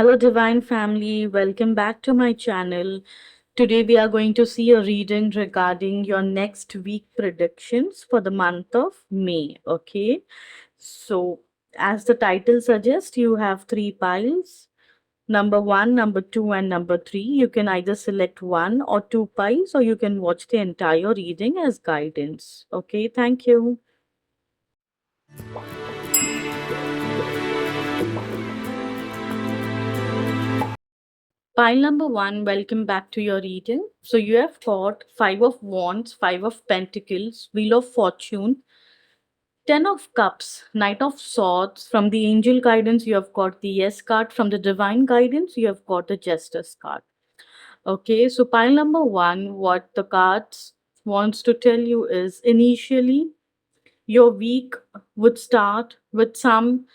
Hello, Divine Family. Welcome back to my channel. Today, we are going to see a reading regarding your next week predictions for the month of May. Okay, so as the title suggests, you have three piles, number one, number two, and number three. You can either select one or two piles, or you can watch the entire reading as guidance. Okay, thank you. Pile number one, welcome back to your reading. So you have got Five of Wands, Five of Pentacles, Wheel of Fortune, Ten of Cups, Knight of Swords. From the Angel Guidance, you have got the Yes card. From the Divine Guidance, you have got the Justice card. Okay, so pile number one, what the cards wants to tell you is initially your week would start with some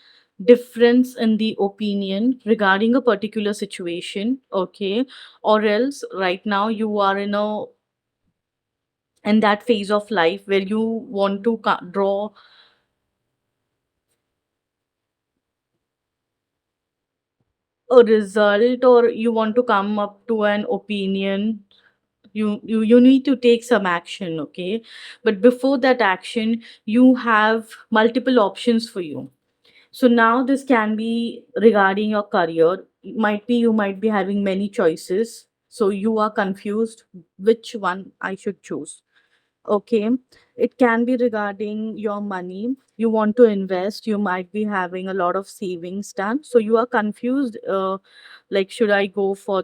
difference in the opinion regarding a particular situation, okay, or else right now you are in that phase of life where you want to draw a result, or you want to come up to an opinion. You need to take some action, okay, but before that action you have multiple options for you. So now this can be regarding your career. Might be you might be having many choices. So you are confused which one I should choose. Okay. It can be regarding your money. You want to invest. You might be having a lot of savings done. So you are confused. Like should I go for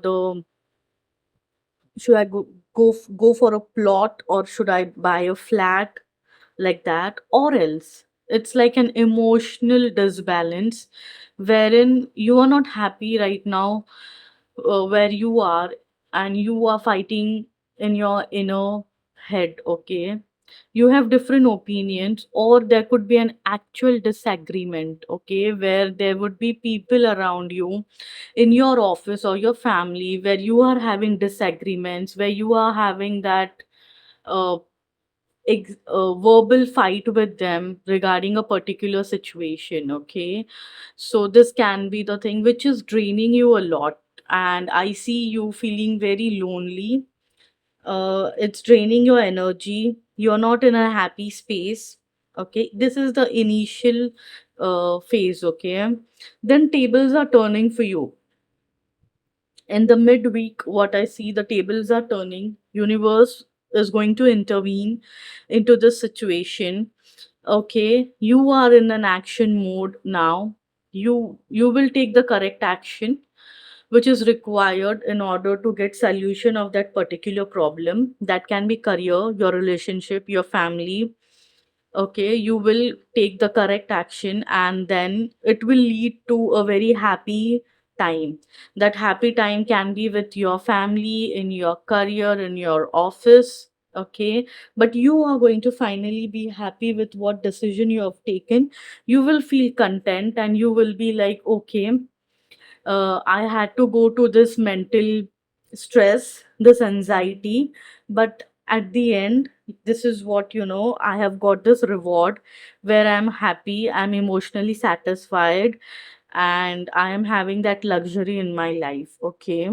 a plot, or should I buy a flat, like that, or else it's like an emotional disbalance wherein you are not happy right now, where you are, and you are fighting in your inner head. Okay, you have different opinions, or there could be an actual disagreement, okay, where there would be people around you in your office or your family where you are having disagreements, where you are having that uh, verbal fight with them regarding a particular situation. Okay, so this can be the thing which is draining you a lot, and I see you feeling very lonely. It's draining your energy. You're not in a happy space. Okay, this is the initial phase. Okay, then tables are turning for you in the midweek. What I see, the tables are turning. Universe is going to intervene into this situation. Okay, you are in an action mode now. You will take the correct action which is required in order to get solution of that particular problem. That can be career, your relationship, your family. Okay, you will take the correct action, and then it will lead to a very happy time. That happy time can be with your family, in your career, in your office. Okay, but you are going to finally be happy with what decision you have taken. You will feel content, and you will be like, okay, I had to go to this mental stress, this anxiety, but at the end, this is what I have got this reward where I'm happy, I'm emotionally satisfied, and I am having that luxury in my life. Okay,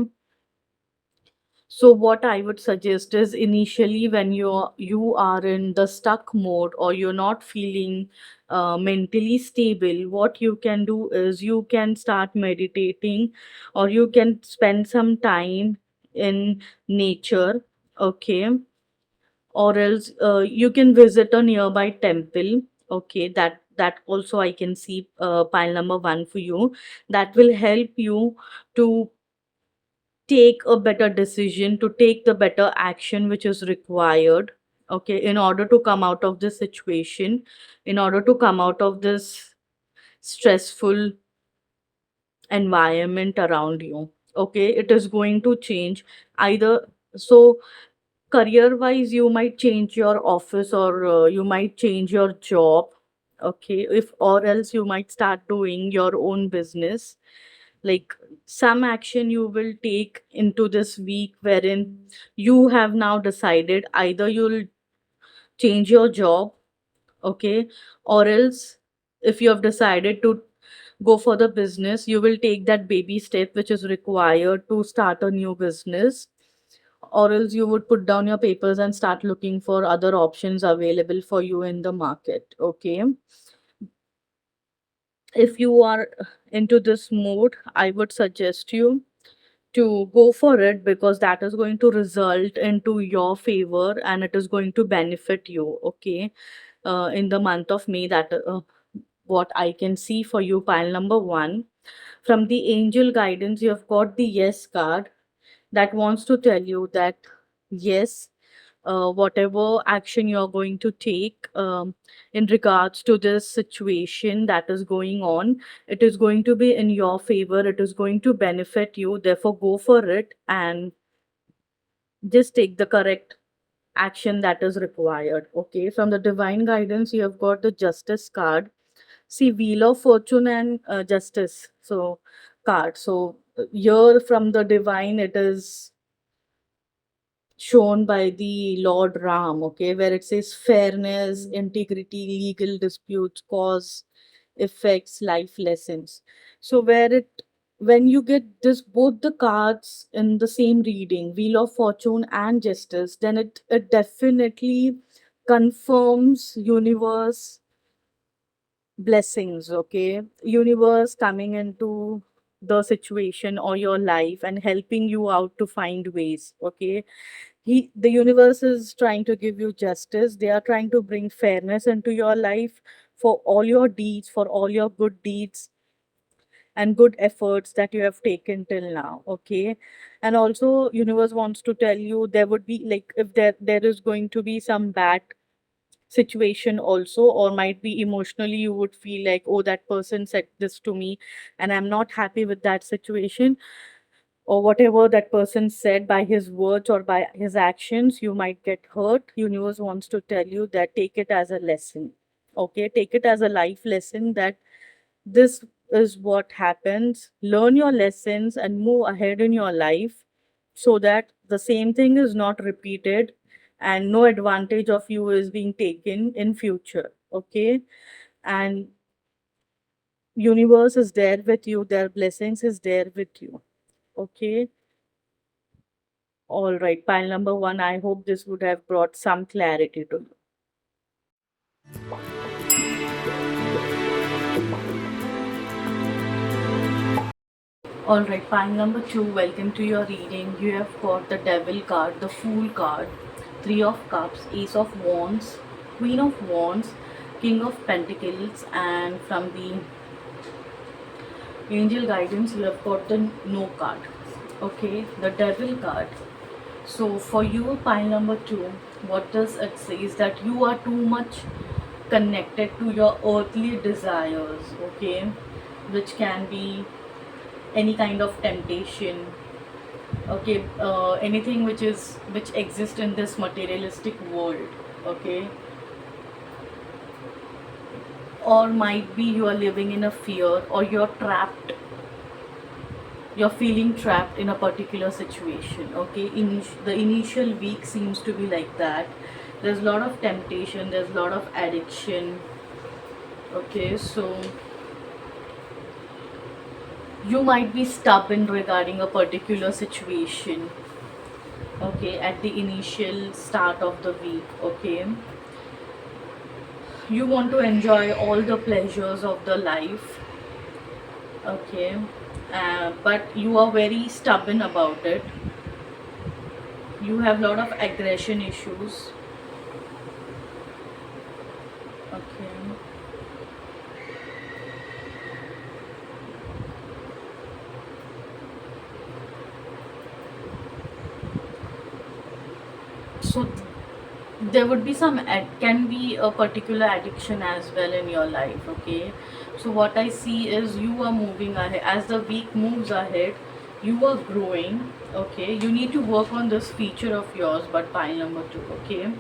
so what I would suggest is initially when you are in the stuck mode, or you're not feeling mentally stable, what you can do is you can start meditating, or you can spend some time in nature. Okay, or else you can visit a nearby temple. Okay, that also I can see pile number one for you. That will help you to take a better decision, to take the better action which is required, okay, in order to come out of this situation, in order to come out of this stressful environment around you. Okay, it is going to change either. So career wise, you might change your office, or you might change your job. Okay, if or else you might start doing your own business. Like, some action you will take into this week wherein you have now decided either you'll change your job. Okay, or else if you have decided to go for the business. You will take that baby step which is required to start a new business, or else you would put down your papers and start looking for other options available for you in the market. Okay, if you are into this mode, I would suggest you to go for it, because that is going to result into your favor and it is going to benefit you. Okay, in the month of May, that what I can see for you. Pile number one, from the angel guidance, you have got the yes card that wants to tell you that yes, whatever action you're going to take in regards to this situation that is going on, it is going to be in your favor, it is going to benefit you. Therefore, go for it and just take the correct action that is required. Okay, from the divine guidance, you have got the justice card. See, wheel of fortune and justice. So, card. So, here from the divine, it is shown by the Lord Ram, okay, where it says fairness, integrity, legal disputes, cause, effects, life lessons. So where it when you get this both the cards in the same reading, Wheel of Fortune and Justice, then it definitely confirms universe blessings. Okay, universe coming into the situation or your life and helping you out to find ways. Okay, the universe is trying to give you justice. They are trying to bring fairness into your life for all your deeds, for all your good deeds and good efforts that you have taken till now. Okay, and also universe wants to tell you there would be, like, if there is going to be some bad situation also, or might be emotionally you would feel like, oh, that person said this to me and I'm not happy with that situation, or whatever that person said by his words or by his actions, you might get hurt. Universe wants to tell you that take it as a lesson. Okay, take it as a life lesson, that this is what happens. Learn your lessons and move ahead in your life, so that the same thing is not repeated and no advantage of you is being taken in future. Okay, and universe is there with you, their blessings is there with you. Okay, all right, pile number one. I hope this would have brought some clarity to you. All right, pile number two. Welcome to your reading. You have got the Devil card, the Fool card, Three of Cups, Ace of Wands, Queen of Wands, King of Pentacles, and from the Angel guidance, you have got the No card. Okay, the Devil card. So for you, pile number two, what does it say is that you are too much connected to your earthly desires. Okay, which can be any kind of temptation. Okay, anything which exists in this materialistic world. Okay, or might be you are living in a fear, or you're feeling trapped in a particular situation. Okay, the initial week seems to be like that. There's a lot of temptation, there's a lot of addiction. Okay, so you might be stubborn regarding a particular situation. Okay, at the initial start of the week. Okay, you want to enjoy all the pleasures of the life. Okay, but you are very stubborn about it. You have a lot of aggression issues. Okay, so there would be can be a particular addiction as well in your life. Okay, so what I see is you are moving ahead. As the week moves ahead, you are growing. Okay, you need to work on this feature of yours. But pile number two. Okay,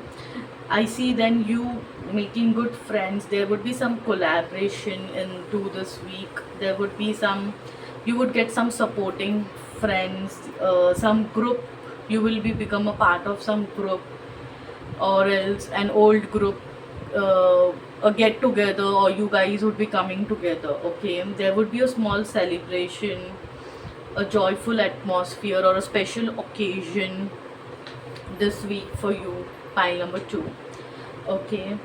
I see then you making good friends. There would be some collaboration into this week. There would be some, you would get some supporting friends, some group. You will be become a part of some group, or else an old group. a get together, or you guys would be coming together. Okay, there would be a small celebration, a joyful atmosphere, or a special occasion this week for you. Pile number two. Okay,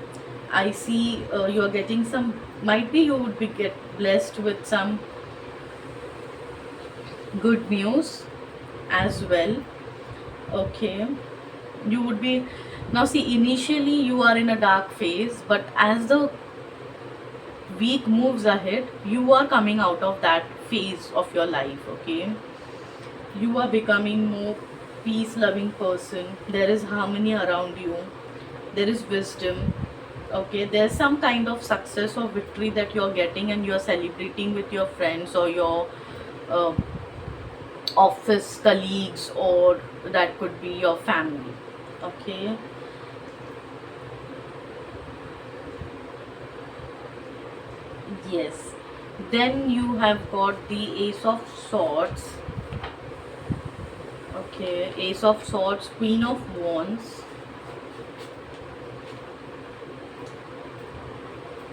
I see you're getting some, might be you would be get blessed with some good news as well. Okay, you would be, now see, initially you are in a dark phase, but as the week moves ahead, you are coming out of that phase of your life. Okay, you are becoming more peace loving person. There is harmony around you, there is wisdom. Okay, there's some kind of success or victory that you're getting, and you're celebrating with your friends or your uh, office colleagues, or that could be your family. Okay, yes. Then you have got the Ace of Swords. Okay, Ace of Swords, Queen of Wands,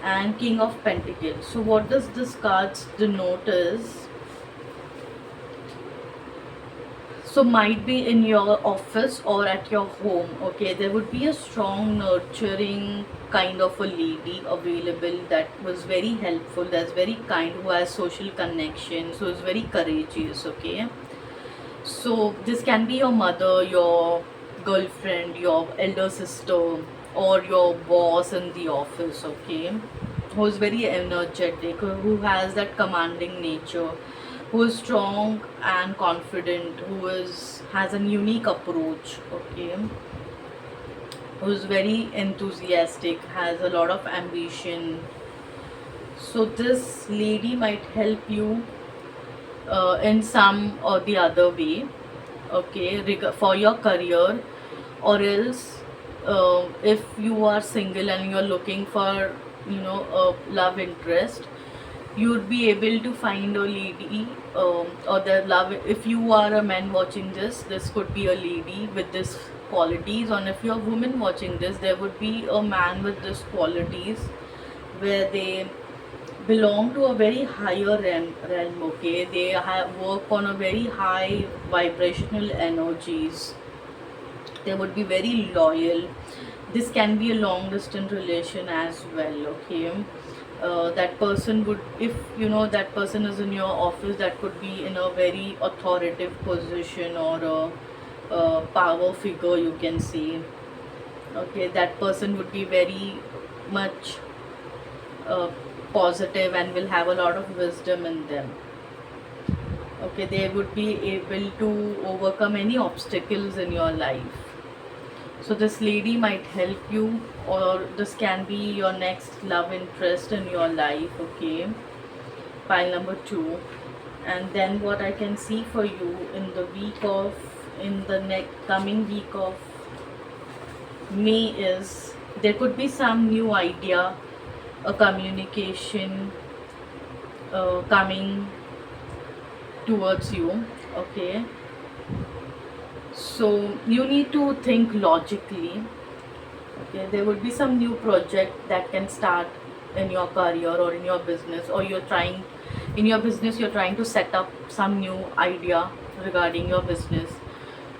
and King of Pentacles. So what does this cards denote is, so might be in your office or at your home. Okay, there would be a strong nurturing kind of a lady available that was very helpful, that's very kind, who has social connections, who is very courageous. Okay, so this can be your mother, your girlfriend, your elder sister, or your boss in the office. Okay, who is very energetic, who has that commanding nature, who is strong and confident, who is has a unique approach. Okay, who is very enthusiastic, has a lot of ambition. So this lady might help you in some or the other way. Okay, for your career, or else if you are single and you're looking for, a love interest, you would be able to find a lady, or the love, if you are a man watching this could be a lady with this qualities, and if you're a woman watching this, there would be a man with this qualities, where they belong to a very higher realm. Okay, they have work on a very high vibrational energies, they would be very loyal. This can be a long distance relation as well. Okay, that person would, if that person is in your office, that could be in a very authoritative position, or a power figure, you can see. Okay, that person would be very much uh, positive and will have a lot of wisdom in them. Okay, they would be able to overcome any obstacles in your life. So this lady might help you, or this can be your next love interest in your life. Okay, pile number two. And then what I can see for you in the week of, in the next coming week of May is, there could be some new idea, a communication coming towards you. Okay, so you need to think logically. Okay, there would be some new project that can start in your career or in your business, or you're trying, in your business you're trying to set up some new idea regarding your business,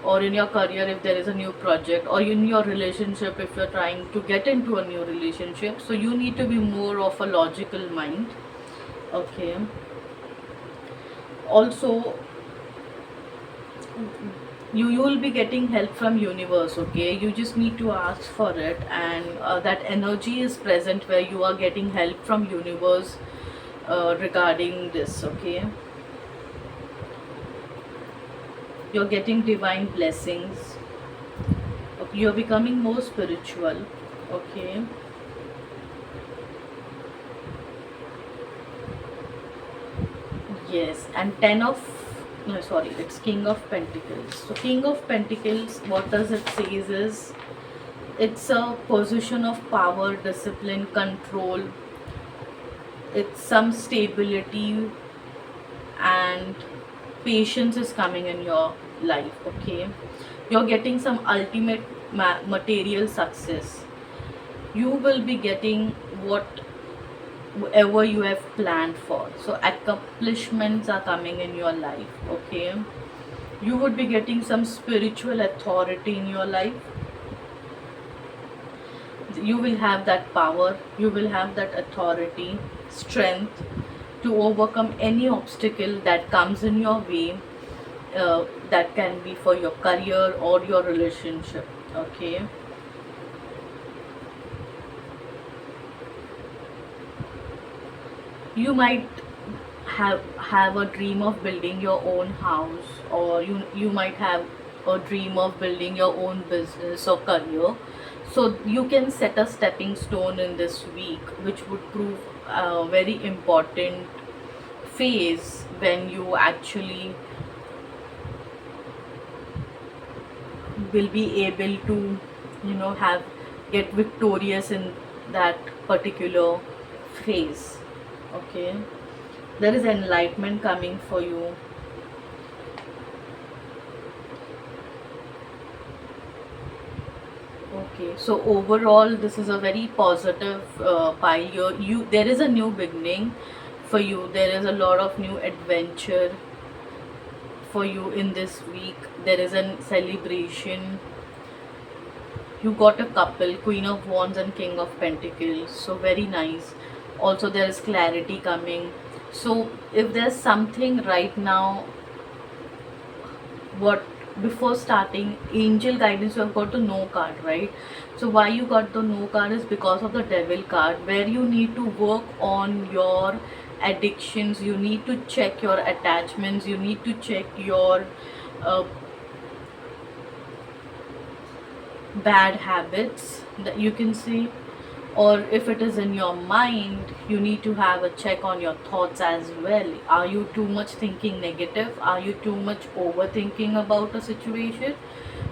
or in your career if there is a new project, or in your relationship if you're trying to get into a new relationship. So you need to be more of a logical mind. Okay, also you will be getting help from universe. Okay, you just need to ask for it, and that energy is present where you are getting help from universe regarding this. Okay, you're getting divine blessings. Okay, you're becoming more spiritual. Okay, yes. And 10 of, no, sorry, it's King of Pentacles. So King of Pentacles, what does it says is, it's a position of power, discipline, control. It's some stability and patience is coming in your life. Okay, you're getting some ultimate material success. You will be getting whatever you have planned for. So accomplishments are coming in your life, okay? You would be getting some spiritual authority in your life. You will have that power, you will have that authority, strength to overcome any obstacle that comes in your way, that can be for your career or your relationship, okay? You might have a dream of building your own house, or you might have a dream of building your own business or career. So you can set a stepping stone in this week, which would prove a very important phase when you actually will be able to, have get victorious in that particular phase, okay? There is enlightenment coming for you. Okay, so overall, this is a very positive pile. There is a new beginning for you. There is a lot of new adventure for you in this week. There is a celebration. You got a couple, Queen of Wands and King of Pentacles. So very nice. Also, there is clarity coming. So if there's something right now, what before starting angel guidance, you have got the no card, right? So why you got the no card is because of the devil card, where you need to work on your addictions, you need to check your attachments, you need to check your uh, bad habits that you can see. Or if it is in your mind, you need to have a check on your thoughts as well. Are you too much thinking negative? Are you too much overthinking about a situation?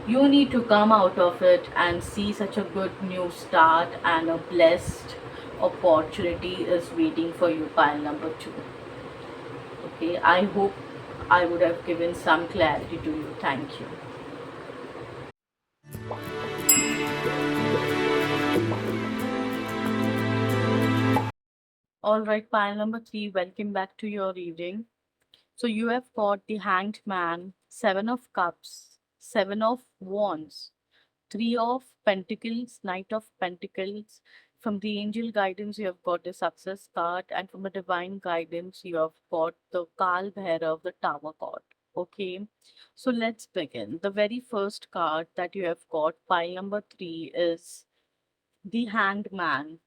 You need to come out of it and see such a good new start, and a blessed opportunity is waiting for you, pile number 2. Okay, I hope I would have given some clarity to you. Thank you. All right, pile number 3, welcome back to your reading. So you have got the Hanged Man, Seven of Cups, Seven of Wands, Three of Pentacles, Knight of Pentacles. From the angel guidance, you have got the Success card, and from the divine guidance, you have got the Kal Bhairav, the Tower card. Okay, so let's begin. The very first card that you have got, pile number 3, is the Hanged Man.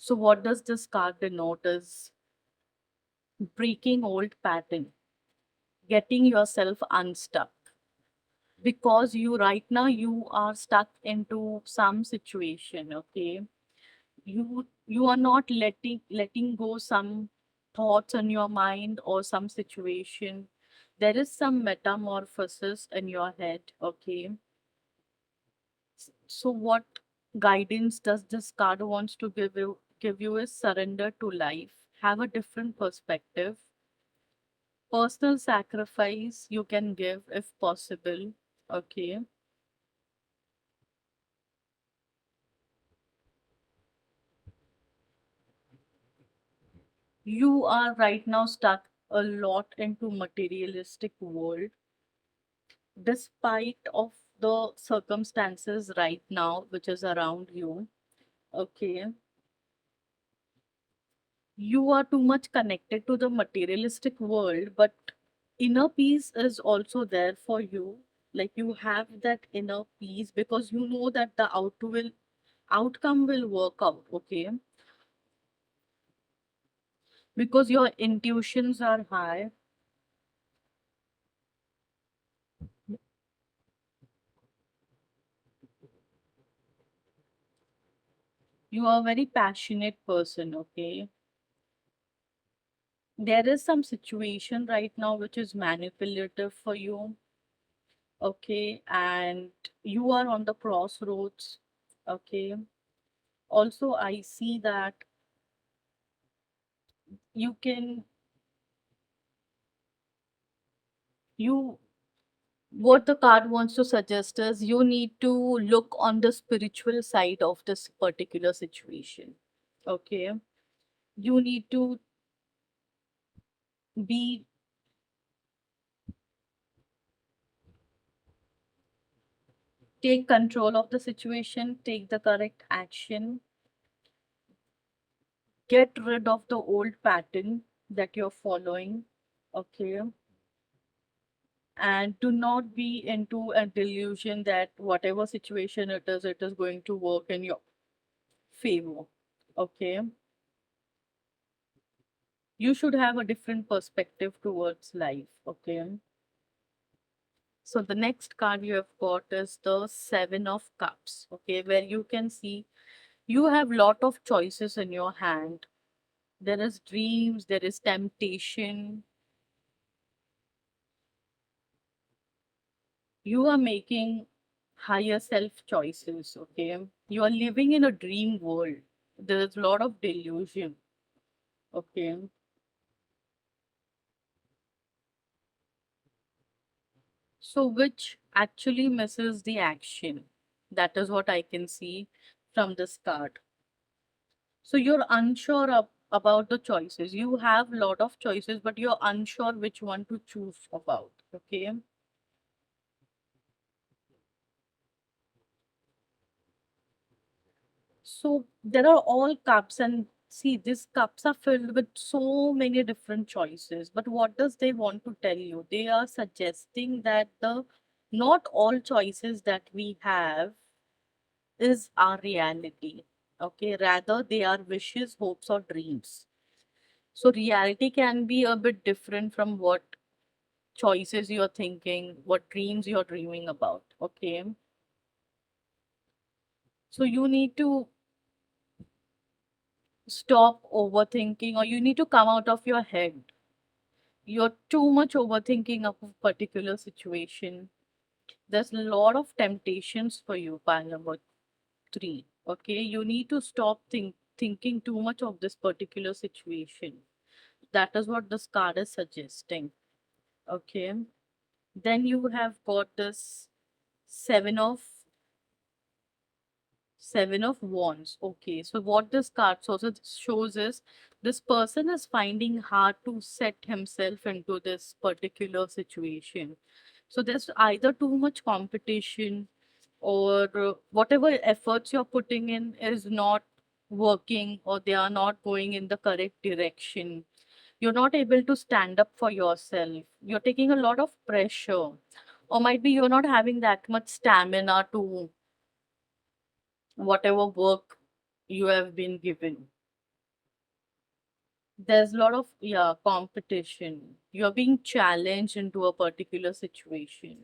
So what does this card denote is breaking old pattern, getting yourself unstuck, because you right now you are stuck into some situation, okay? You are not letting go some thoughts in your mind or some situation. There is some metamorphosis in your head, okay? So what guidance does this card wants to give you is surrender to life, have a different perspective, personal sacrifice you can give if possible, okay? You are right now stuck a lot into materialistic world, despite of the circumstances right now which is around you, okay? You are too much connected to the materialistic world, but inner peace is also there for you. Like, you have that inner peace because you know that the outcome will work out, okay? Because your intuitions are high. You are a very passionate person, okay? There is some situation right now which is manipulative for you, okay? And you are on the crossroads, okay? Also, I see that you can, you, what the card wants to suggest is you need to look on the spiritual side of this particular situation, Okay, you need to be take control of the situation, take the correct action, get rid of the old pattern that you're following. Okay, and do not be into a delusion that whatever situation it is going to work in your favor. Okay, you should have a different perspective towards life. Okay, so the next card you have got is the Seven of Cups. Okay, where you can see you have lot of choices in your hand. There is dreams, there is temptation. You are making higher self choices. Okay, you are living in a dream world. There is a lot of delusion. Okay, so which actually misses the action. That is what I can see from this card. So you're unsure about the choices. You have a lot of choices, but you're unsure which one to choose about. Okay. So there are all cups, and see, these cups are filled with so many different choices. But what does they want to tell you? They are suggesting that the not all choices that we have is our reality. Okay, rather they are wishes, hopes, or dreams. So reality can be a bit different from what choices you're thinking, what dreams you're dreaming about. Okay. So you need to stop overthinking, or you need to come out of your head. You're too much overthinking of a particular situation. There's a lot of temptations for you, pile number three. Okay. You need to stop thinking too much of this particular situation. That is what this card is suggesting. Okay. Then you have got this seven of Seven of Wands. Okay, so what this card also shows is this person is finding hard to set himself into this particular situation. So there's either too much competition, or whatever efforts you're putting in is not working, or they are not going in the correct direction. You're not able to stand up for yourself. You're taking a lot of pressure, or might be you're not having that much stamina to whatever work you have been given. There's a lot of, yeah, competition. You're being challenged into a particular situation.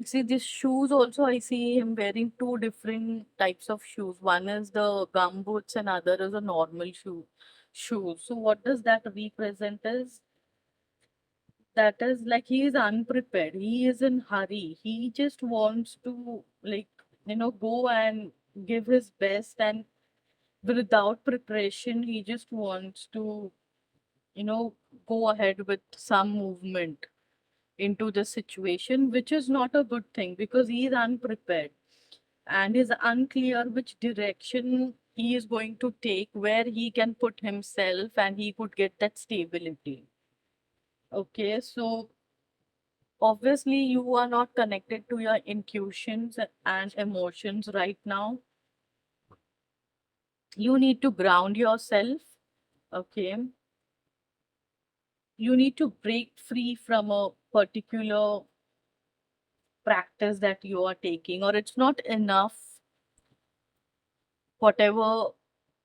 See, these shoes also, I see him wearing two different types of shoes. One is the gum boots and other is a normal shoes. So what does that represent is that is like he is unprepared. He is in hurry. He just wants to, like, go and give his best, and without preparation he just wants to you know go ahead with some movement into the situation, which is not a good thing because he is unprepared and is unclear which direction he is going to take, where he can put himself and he could get that stability. Okay, so obviously you are not connected to your intuitions and emotions right now. You need to ground yourself. Okay, you need to break free from a particular practice that you are taking, or it's not enough whatever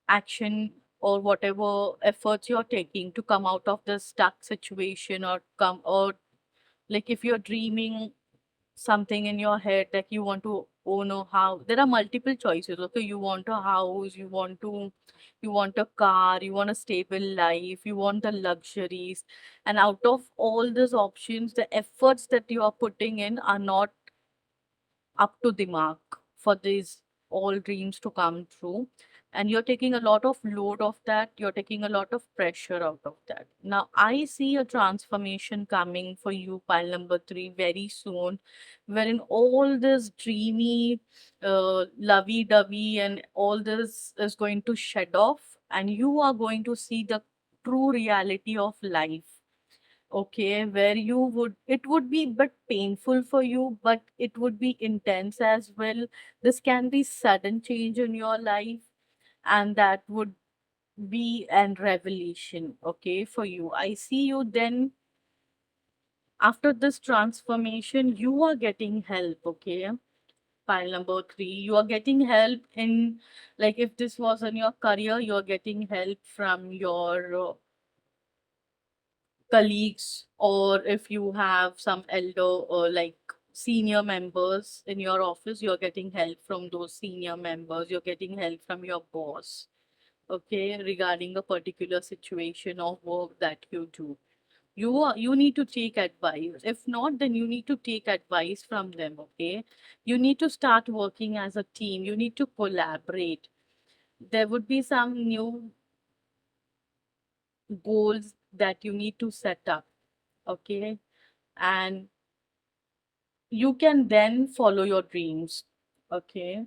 action or whatever efforts you're taking to come out of the stuck situation, or come, or like if you're dreaming something in your head that you want to own a house. There are multiple choices. Okay, you want a house, you want a car, you want a stable life, you want the luxuries, and out of all these options, the efforts that you are putting in are not up to the mark for these all dreams to come true. And you're taking a lot of load of that, you're taking a lot of pressure out of that. Now, I see a transformation coming for you, pile number three, very soon, wherein all this dreamy, lovey dovey, and all this is going to shed off, and you are going to see the true reality of life. Okay, where you would, it would be but painful for you, but it would be intense as well. This can be sudden change in your life, and that would be an revelation, okay, for you. I see you then after this transformation, you are getting help, okay? Pile number three, you are getting help in, like, if this was in your career, you're getting help from your colleagues, or if you have some elder or like senior members in your office, you're getting help from those senior members, you're getting help from your boss, okay, regarding a particular situation or work that you do. You need to take advice. If not, then you need to take advice from them, okay? You need to start working as a team, you need to collaborate. There would be some new goals that you need to set up, okay? And you can then follow your dreams, okay?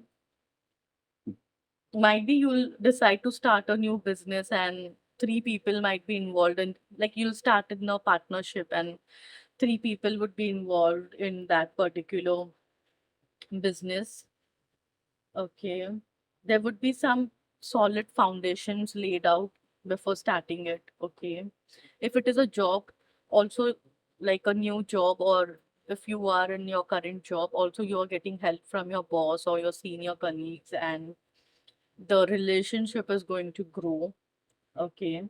Might be you'll decide to start a new business, and three people might be involved in, like, you'll start in a partnership and three people would be involved in that particular business, okay? There would be some solid foundations laid out before starting it, okay? If it is a job, also, like a new job, or if you are in your current job, also you're getting help from your boss or your senior colleagues, and the relationship is going to grow, okay?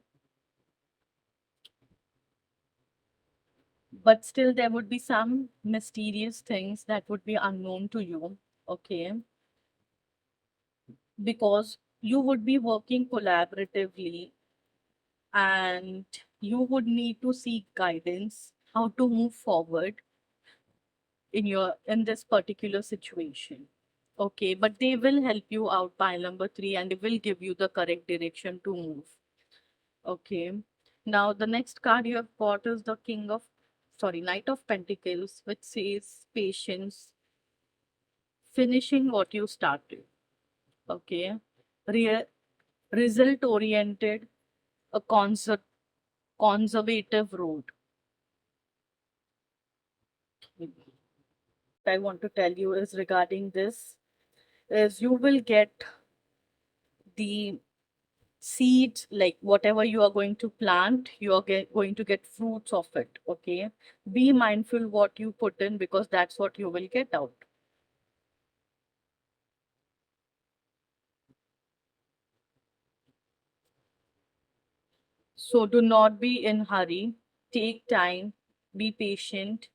But still there would be some mysterious things that would be unknown to you, okay? Because you would be working collaboratively, and you would need to seek guidance how to move forward in this particular situation, okay? But they will help you out, pile number three, and they will give you the correct direction to move, okay? Now the next card you have got is the Knight of Pentacles, which says patience, finishing what you started, okay? Re- Result oriented, a conservative road. I want to tell you is regarding this is you will get the seeds, like whatever you are going to plant, you are going to get fruits of it, okay? Be mindful what you put in, because that's what you will get out. So do not be in hurry, take time, be patient,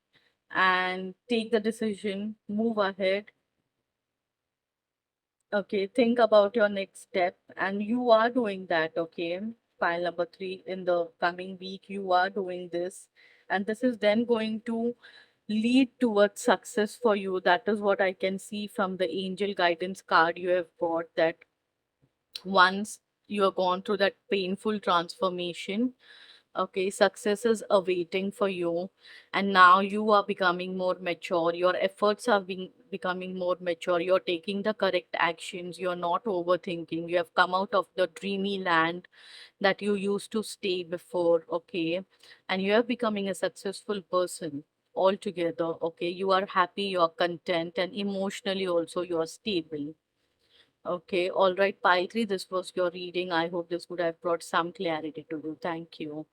and take the decision, move ahead. Okay, think about your next step, and you are doing that, okay? File number three, in the coming week, you are doing this, and this is then going to lead towards success for you. That is what I can see from the angel guidance card you have got, that once you have gone through that painful transformation, okay, success is awaiting for you, and now you are becoming more mature. Your efforts are being becoming more mature. You're taking the correct actions. You're not overthinking. You have come out of the dreamy land that you used to stay before, okay, and you are becoming a successful person altogether, okay? You are happy, you are content, and emotionally also you are stable. Okay, all right, Pile 3, this was your reading. I hope this would have brought some clarity to you. Thank you.